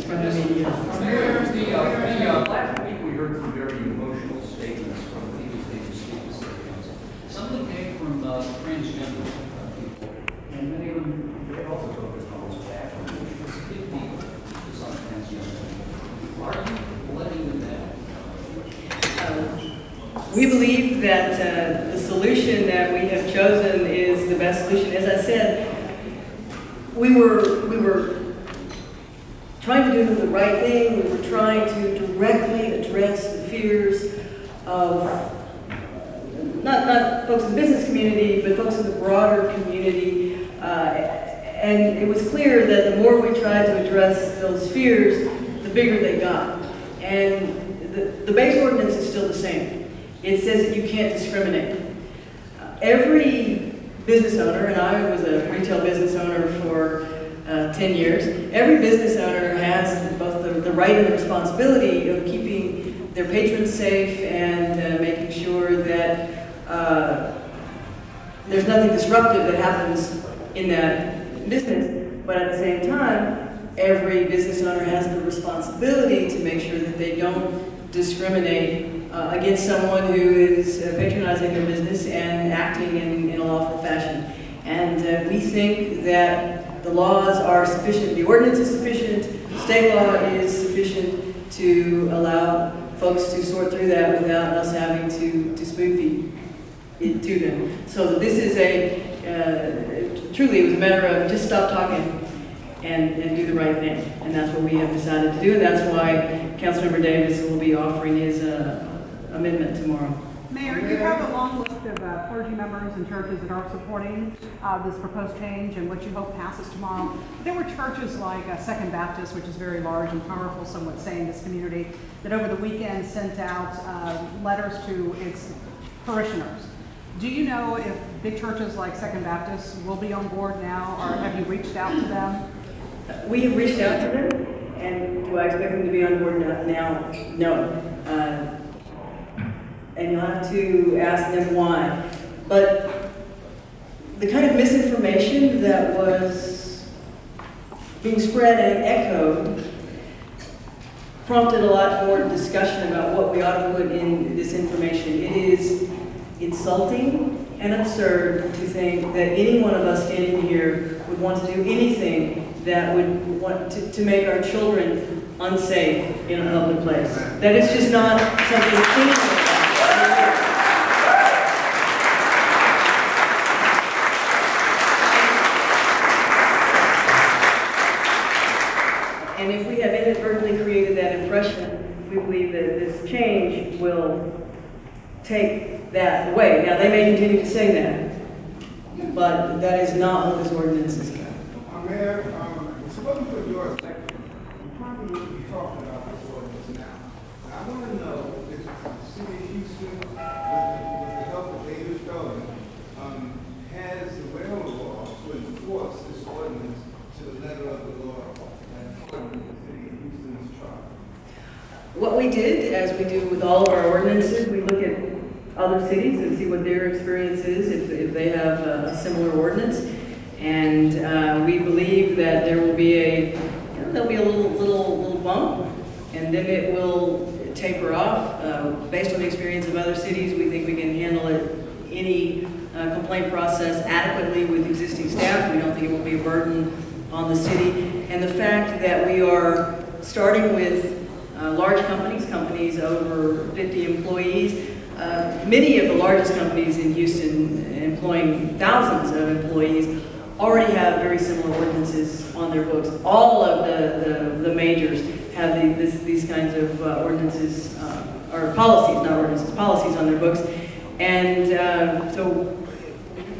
from the media. Last week we heard some very emotional statements from people who speak to city council. Some of them came from transgender people, and many of them they also focused on this background, which was a big deal to some transgender people. Are you letting them down? We believe that the solution that we have chosen is the best solution. As I said, we were trying to do the right thing. We were trying to directly address the fears of not folks in the business community, but folks in the broader community. And it was clear that the more we tried to address those fears, the bigger they got. And the base ordinance is still the same. It says that you can't discriminate. Every business owner, and I was a retail business owner for 10 years, every business owner has both the right and the responsibility of keeping their patrons safe and making sure that there's nothing disruptive that happens in that business. But at the same time, every business owner has the responsibility to make sure that they don't discriminate against someone who is patronizing their business and acting in a lawful fashion. And we think that the laws are sufficient, the ordinance is sufficient, state law is sufficient to allow folks to sort through that without us having to spoon feed it to them. So this is truly it was a matter of just stop talking and do the right thing. And that's what we have decided to do, and that's why Councilmember Davis will be offering his amendment tomorrow. Mayor, you have a long list of clergy members and churches that are supporting this proposed change and what you hope passes tomorrow. There were churches like Second Baptist, which is very large and powerful, some would say, in this community, that over the weekend sent out letters to its parishioners. Do you know if big churches like Second Baptist will be on board now, or have you reached out to them? We have reached out to them, and do I expect them to be on board now? No. And you'll have to ask them why. But the kind of misinformation that was being spread and echoed prompted a lot more discussion about what we ought to put in this information. It is insulting and absurd to think that any one of us standing here would want to do anything that would want to make our children unsafe in a public place. That is just not something and if we have inadvertently created that impression, we believe that this change will take that away. Now, they may continue to say that, but that is not what this ordinance is about. Mayor, it's wasn't for your election. You probably wouldn't be talking about this ordinance now. And I want to know if the city of Houston, with the help of David Felton, has the wherewithal to enforce this ordinance to the letter of the law and according to the city of Houston's charter. What we did, as we do with all of our ordinances, we look at other cities and see what their experience is, if they have a similar ordinance. And we believe that there will be there'll be a little bump, and then it will taper off. Based on the experience of other cities, we think we can handle any complaint process adequately with existing staff. We don't think it will be a burden on the city. And the fact that we are starting with large companies over 50 employees, many of the largest companies in Houston employing thousands of employees already have very similar ordinances on their books. All of the majors have these kinds of ordinances, or policies, not ordinances, policies on their books. And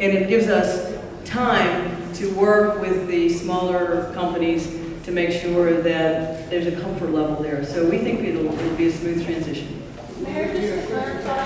and it gives us time to work with the smaller companies to make sure that there's a comfort level there. So we think it'll be a smooth transition. Mayor, just to clarify,